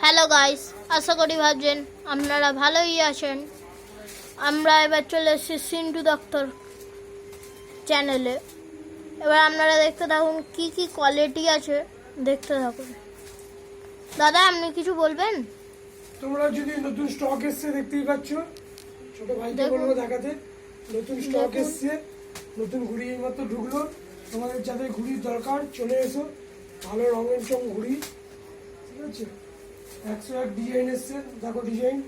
Hello guys, আশা করি ভাবছেন আপনারা ভালোই আছেন। আমরা এবার চলে এসেছি সিন্টু দত্তর চ্যানেলে। এবার আপনারা দেখতে থাকুন কি কি কোয়ালিটি আছে, দেখতে থাকুন। দাদা, আপনি কিছু বলবেন? তোমরা যদি নতুন স্টক এসছে দেখতেই পাচ্ছ, ছোট ভাইকে বলবো দেখাতে। নতুন স্টক এসছে, নতুন ঘুড়ি এইমাত্র ঢুকলো। তোমাদের যাদের ঘুড়ির দরকার চলে এসো, ভালো রঙের চং ঘুড়ি, ঠিক আছে। 101 ডিজাইন এসছে, দেখো ডিজাইন।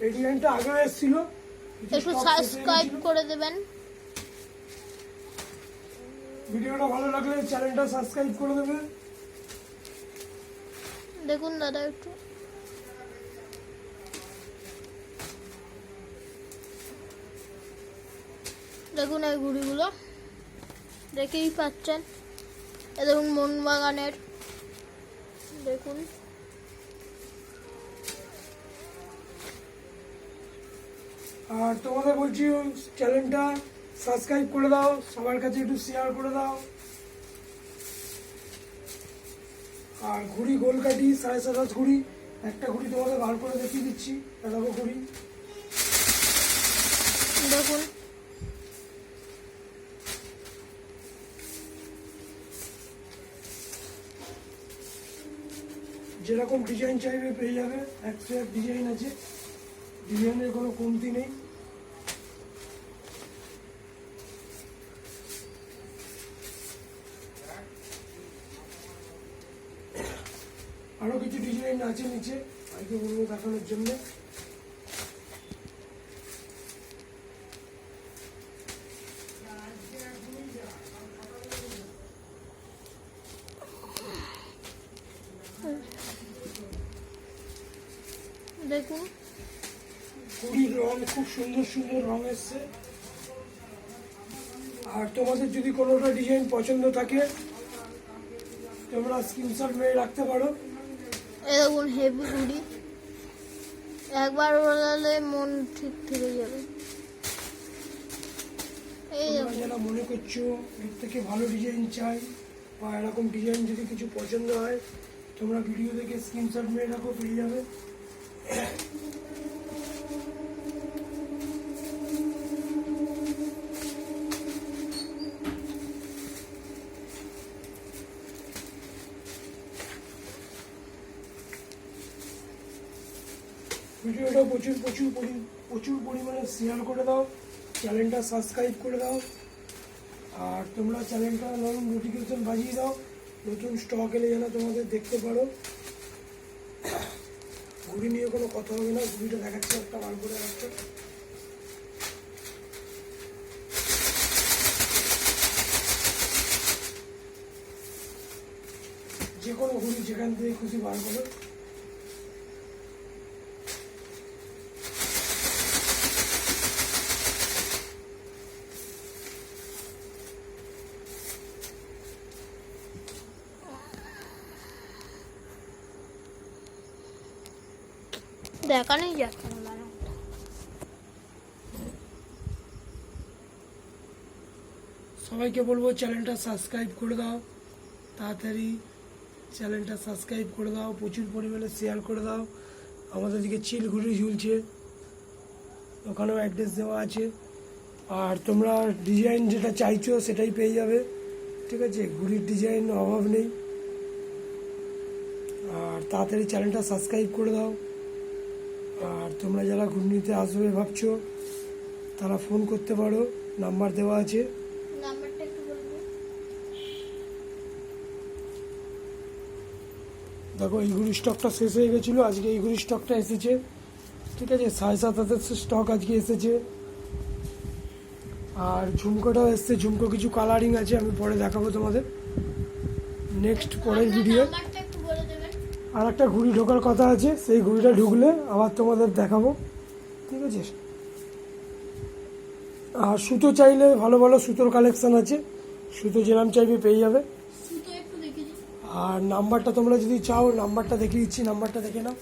এই ডিজাইনটা আগেও এসেছিল, একটু সাবস্ক্রাইব করে দেবেন। ভিডিওটা ভালো লাগলে চ্যানেলটা সাবস্ক্রাইব করে দেবে। দেখুন দাদা, একটু দেখুন এই ঘুড়িগুলো, দেখেই পাচ্ছেন। এ দেখুন মোহনবাগানের, দেখুন। আর তোমাদের বলছি চ্যানেলটা সাবস্ক্রাইব করে দাও, সবার কাছে একটু শেয়ার করে দাও। আর ঘুড়ি গোলকাঠি 7.5 ঘুড়ি, একটা ঘুড়ি তোমাদের বার করে দেখিয়ে দিচ্ছি। দেখো ঘুড়ি, দেখুন যেরকম ডিজাইন চাইবে পেয়ে যাবে। 101 ডিজাইন আছে, ডিজাইনের কোনো কমতি নেই। আরো কিছু ডিজাইন আছে নিচে, আজকে বলবো দেখানোর জন্য। দেখুন ঘুড়ির রং খুব সুন্দর সুন্দর রং এসছে। আর তোমাদের যদি কোনোটা ডিজাইন পছন্দ থাকে তোমরা স্ক্রিনশট মেরে রাখতে পারো। এই দেখুন হেভি ঘুড়ি, একবার ওড়ালে মন ঠিক থেকে যাবে। এই তোমরা দেখুন, যারা মনে করছো এর থেকে ভালো ডিজাইন চাই বা এরকম ডিজাইন যদি কিছু পছন্দ হয় তোমরা ভিডিও দেখে স্ক্রিনশট মেরে রাখো, পেয়ে যাবে। ভিডিওটা প্রচুর পরিমাণে শেয়ার করে দাও, চ্যানেলটা সাবস্ক্রাইব করে দাও। আর তোমরা চ্যানেলটা নোটিফিকেশন বাজিয়ে দাও, নতুন স্টক এলে যেন তোমাদের দেখতে পারো। ঘুড়ি নিয়ে কোনো কথা হবে না, ঘুড়িটা দেখাচ্ছে একটা বার করে রাখতে। যে কোনো ঘুড়ি যেখান থেকে খুশি বার করো। দেখানোই যাচ্ছে না মানে। সবাইকে বলবো চ্যানেলটা সাবস্ক্রাইব করে দাও, তাড়াতাড়ি চ্যানেলটা সাবস্ক্রাইব করে দাও, প্রচুর পরিমাণে শেয়ার করে দাও। আমাদের দিকে চিল ঘুড়ি ঝুলছে, ওখানেও অ্যাড্রেস দেওয়া আছে। আর তোমরা ডিজাইন যেটা চাইছো সেটাই পেয়ে যাবে, ঠিক আছে। ঘুড়ির ডিজাইন অভাব নেই। আর তাড়াতাড়ি চ্যানেলটা সাবস্ক্রাইব করে দাও। আর তোমরা যারা ঘুড়িতে আসবে ভাবছো তারা ফোন করতে পারো, নাম্বার দেওয়া আছে। নাম্বারটা একটু বলবেন? দেখো এই ঘুড়ি স্টকটা শেষ হয়ে গেছিলো, আজকে এই ঘুড়ি স্টকটা এসেছে, ঠিক আছে। 7.5 স্টক আজকে এসেছে। আর ঝুমকোটাও এসছে, ঝুমকো কিছু কালারিং আছে, আমি পরে দেখাবো তোমাদের নেক্সট পরের ভিডিও। নাম্বারটা একটু বলে দেবেন। আর একটা ঘুড়ি ঢোকার কথা আছে, সেই ঘুড়িটা ঢুকলে আবার তোমাদের দেখাবো, ঠিক আছে। আর সুতো চাইলে ভালো ভালো সুতোর কালেকশন আছে, সুতো যেরাম চাইবে পেয়ে যাবে। সুতো একটু দেখে দিন। আর নাম্বারটা তোমরা যদি চাও নাম্বারটা দেখিয়ে দিচ্ছি, নাম্বারটা দেখে নাও।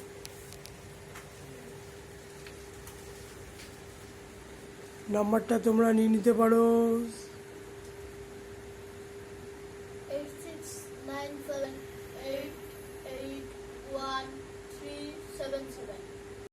নাম্বারটা তোমরা নিয়ে নিতে পারো 86978881 777